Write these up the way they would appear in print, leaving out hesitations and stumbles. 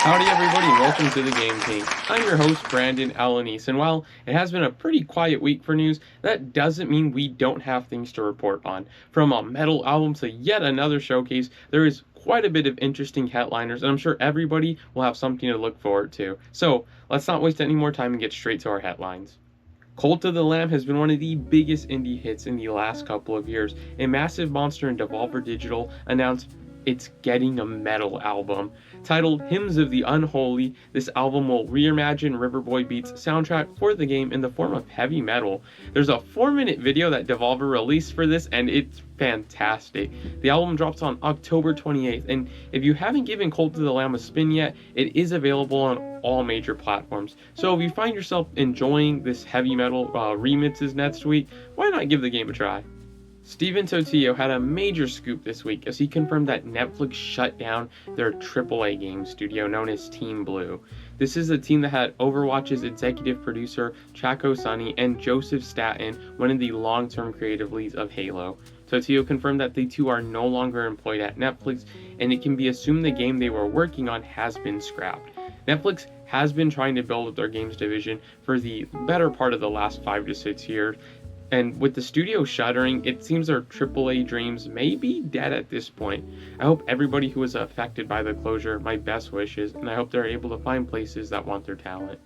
Howdy everybody and welcome to the Game King. I'm your host Brandon Alanis, and while it has been a pretty quiet week for news, that doesn't mean we don't have things to report on. From a metal album to yet another showcase, there is quite a bit of interesting headliners, and I'm sure everybody will have something to look forward to. So let's not waste any more time and get straight to our headlines. Cult of the Lamb has been one of the biggest indie hits in the last couple of years, and Massive Monster and Devolver Digital announced it's getting a metal album. Titled Hymns of the Unholy, this album will reimagine Riverboy Beats' soundtrack for the game in the form of heavy metal. There's a 4-minute video that Devolver released for this, and it's fantastic. The album drops on October 28th, and if you haven't given Cult of the Lamb a spin yet, it is available on all major platforms. So if you find yourself enjoying this heavy metal remixes next week, why not give the game a try? Steven Totillo had a major scoop this week as he confirmed that Netflix shut down their AAA game studio known as Team Blue. This is a team that had Overwatch's executive producer Chaco Sonny and Joseph Staten, one of the long-term creative leads of Halo. Totillo confirmed that the two are no longer employed at Netflix, and it can be assumed the game they were working on has been scrapped. Netflix has been trying to build up their games division for the better part of the last 5 to 6 years, and with the studio shuttering, it seems their AAA dreams may be dead at this point. I hope everybody who was affected by the closure my best wishes, and I hope they're able to find places that want their talent.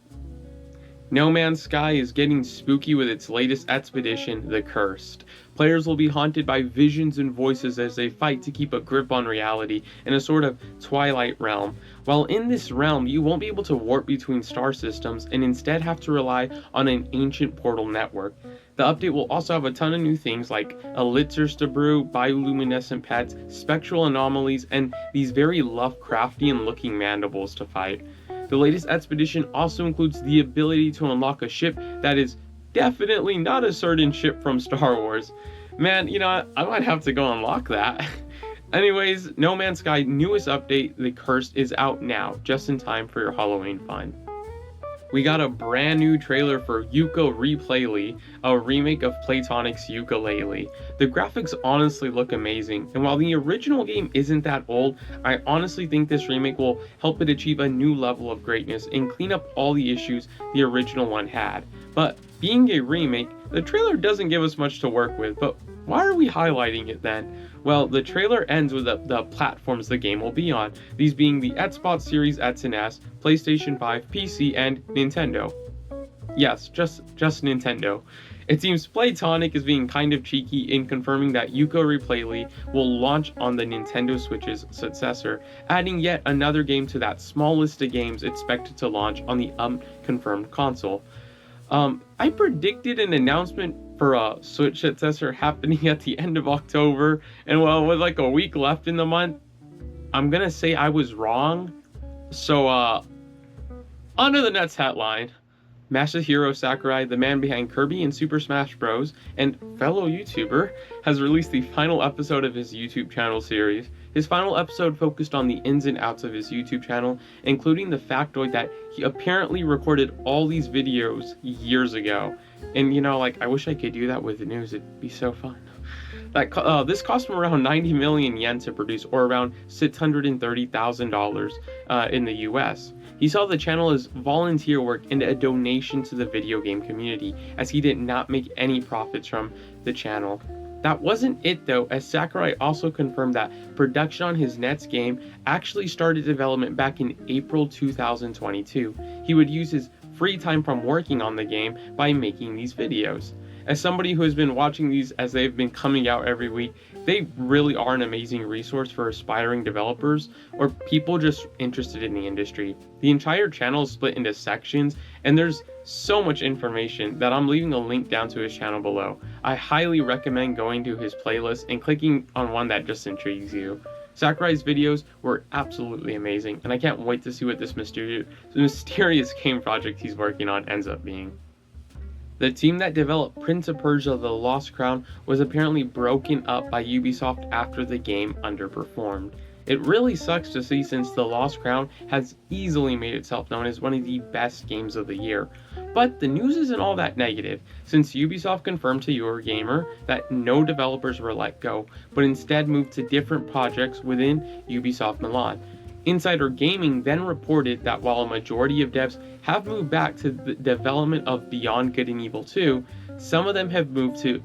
No Man's Sky is getting spooky with its latest expedition, The Cursed. Players will be haunted by visions and voices as they fight to keep a grip on reality in a sort of Twilight realm. While in this realm, you won't be able to warp between star systems and instead have to rely on an ancient portal network. The update will also have a ton of new things like elixirs to brew, bioluminescent pets, spectral anomalies, and these very Lovecraftian looking mandibles to fight. The latest expedition also includes the ability to unlock a ship that is definitely not a certain ship from Star Wars. Man, I might have to go unlock that. Anyways, No Man's Sky newest update, The Cursed, is out now, just in time for your Halloween fun. We got a brand new trailer for Yooka-Laylee, a remake of Playtonic's Yooka-Laylee. The graphics honestly look amazing, and while the original game isn't that old, I honestly think this remake will help it achieve a new level of greatness and clean up all the issues the original one had. But being a remake, the trailer doesn't give us much to work with, but why are we highlighting it then? Well, the trailer ends with the platforms the game will be on, these being the Xbox Series X and S, PlayStation 5, PC, and Nintendo. Yes, just Nintendo. It seems Playtonic is being kind of cheeky in confirming that Yooka-Laylee will launch on the Nintendo Switch's successor, adding yet another game to that small list of games expected to launch on the unconfirmed console. I predicted an announcement for a Switch successor happening at the end of October, and well, with like a week left in the month, I'm gonna say I was wrong. So, on to the next headline. Masahiro Sakurai, the man behind Kirby and Super Smash Bros. And fellow YouTuber, has released the final episode of his YouTube channel series. His final episode focused on the ins and outs of his YouTube channel, including the factoid that he apparently recorded all these videos years ago. And I wish I could do that with the news, it'd be so fun. This cost him around 90 million yen to produce, or around $630,000 in the US. He saw the channel as volunteer work and a donation to the video game community, as he did not make any profits from the channel. That wasn't it though, as Sakurai also confirmed that production on his next game actually started development back in April 2022. He would use his free time from working on the game by making these videos. As somebody who has been watching these as they've been coming out every week, they really are an amazing resource for aspiring developers or people just interested in the industry. The entire channel is split into sections, and there's so much information that I'm leaving a link down to his channel below. I highly recommend going to his playlist and clicking on one that just intrigues you. Sakurai's videos were absolutely amazing, and I can't wait to see what this mysterious game project he's working on ends up being. The team that developed Prince of Persia: The Lost Crown was apparently broken up by Ubisoft after the game underperformed. It really sucks to see, since The Lost Crown has easily made itself known as one of the best games of the year. But the news isn't all that negative, since Ubisoft confirmed to Eurogamer that no developers were let go, but instead moved to different projects within Ubisoft Milan. Insider Gaming then reported that while a majority of devs have moved back to the development of Beyond Good and Evil 2, some of them have moved to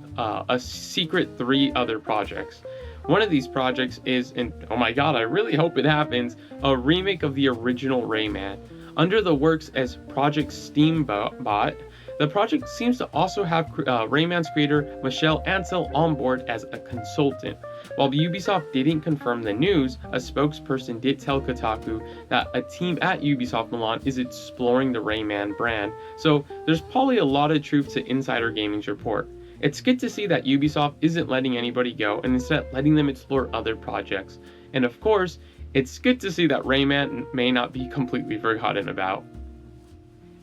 a secret 3 other projects. One of these projects is, and oh my god, I really hope it happens, a remake of the original Rayman. Under the works as Project Steambot, the project seems to also have Rayman's creator Michel Ancel on board as a consultant. While Ubisoft didn't confirm the news, a spokesperson did tell Kotaku that a team at Ubisoft Milan is exploring the Rayman brand, so there's probably a lot of truth to Insider Gaming's report. It's good to see that Ubisoft isn't letting anybody go and instead letting them explore other projects. And of course, it's good to see that Rayman may not be completely forgotten about.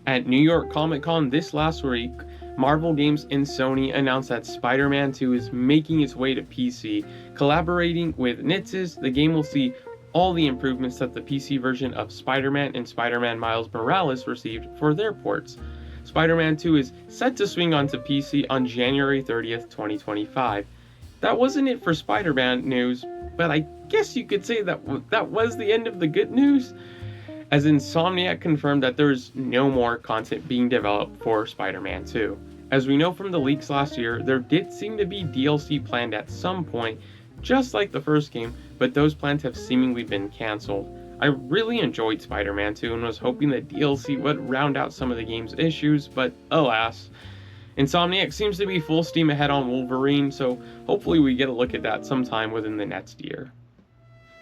At New York Comic Con this last week, Marvel Games and Sony announced that Spider-Man 2 is making its way to PC. Collaborating with Nitsys, the game will see all the improvements that the PC version of Spider-Man and Spider-Man Miles Morales received for their ports. Spider-Man 2 is set to swing onto PC on January 30th, 2025. That wasn't it for Spider-Man news, but I guess you could say that was the end of the good news, as Insomniac confirmed that there is no more content being developed for Spider-Man 2. As we know from the leaks last year, there did seem to be DLC planned at some point, just like the first game, but those plans have seemingly been cancelled. I really enjoyed Spider-Man 2 and was hoping that DLC would round out some of the game's issues, but alas. Insomniac seems to be full steam ahead on Wolverine, so hopefully we get a look at that sometime within the next year.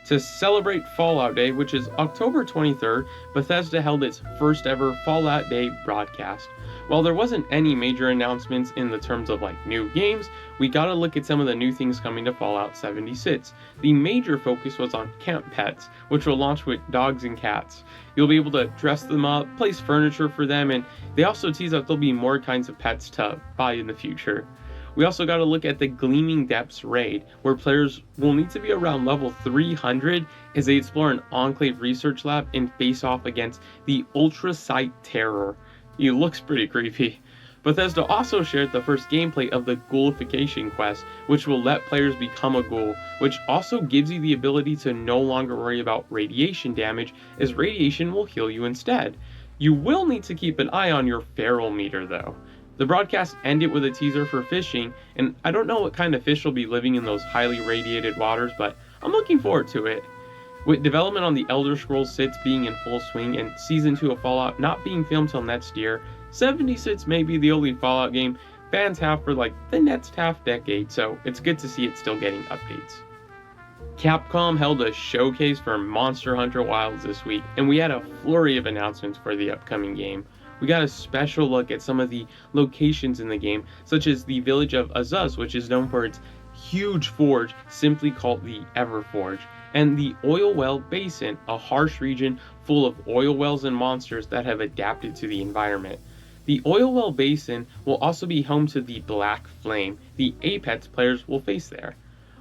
To celebrate Fallout Day, which is October 23rd, Bethesda held its first ever Fallout Day broadcast. While there wasn't any major announcements in the terms of new games, we got to look at some of the new things coming to Fallout 76. The major focus was on camp pets, which will launch with dogs and cats. You'll be able to dress them up, place furniture for them, and they also tease that there'll be more kinds of pets to buy in the future. We also got to look at the Gleaming Depths raid, where players will need to be around level 300 as they explore an Enclave research lab and face off against the Ultrasight Terror. He looks pretty creepy. Bethesda also shared the first gameplay of the Ghoulification quest, which will let players become a ghoul, which also gives you the ability to no longer worry about radiation damage, as radiation will heal you instead. You will need to keep an eye on your feral meter though. The broadcast ended with a teaser for fishing, and I don't know what kind of fish will be living in those highly radiated waters, but I'm looking forward to it. With development on the Elder Scrolls 6 being in full swing and Season 2 of Fallout not being filmed till next year, 76 may be the only Fallout game fans have for the next half decade, so it's good to see it still getting updates. Capcom held a showcase for Monster Hunter Wilds this week, and we had a flurry of announcements for the upcoming game. We got a special look at some of the locations in the game, such as the village of Azuz, which is known for its huge forge, simply called the Everforge, and the Oil Well Basin, a harsh region full of oil wells and monsters that have adapted to the environment. The Oil Well Basin will also be home to the Black Flame, the Apex players will face there.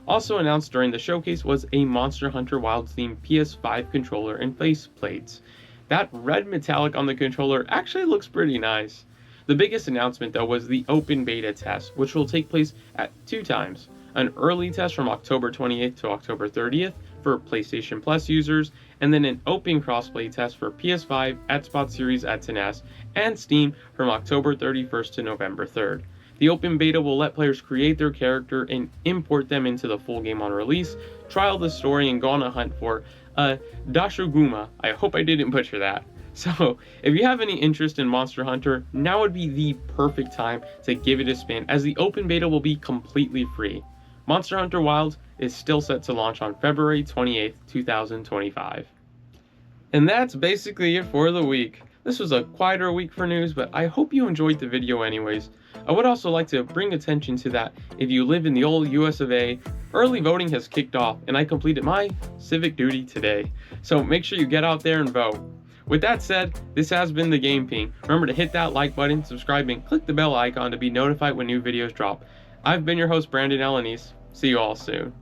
Also announced during the showcase was a Monster Hunter Wilds themed PS5 controller and faceplates. That red metallic on the controller actually looks pretty nice. The biggest announcement though was the open beta test, which will take place at 2 times. An early test from October 28th to October 30th for PlayStation Plus users, and then an open crossplay test for PS5, Xbox Series X and S, and Steam from October 31st to November 3rd. The open beta will let players create their character and import them into the full game on release, trial the story, and go on a hunt for Dashuguma. I hope I didn't butcher that. So, if you have any interest in Monster Hunter, now would be the perfect time to give it a spin, as the open beta will be completely free. Monster Hunter Wilds is still set to launch on February 28th, 2025. And that's basically it for the week. This was a quieter week for news, but I hope you enjoyed the video anyways. I would also like to bring attention to that if you live in the old US of A, early voting has kicked off and I completed my civic duty today. So make sure you get out there and vote. With that said, this has been the Game Ping. Remember to hit that like button, subscribe, and click the bell icon to be notified when new videos drop. I've been your host, Brandon Alanis. See you all soon.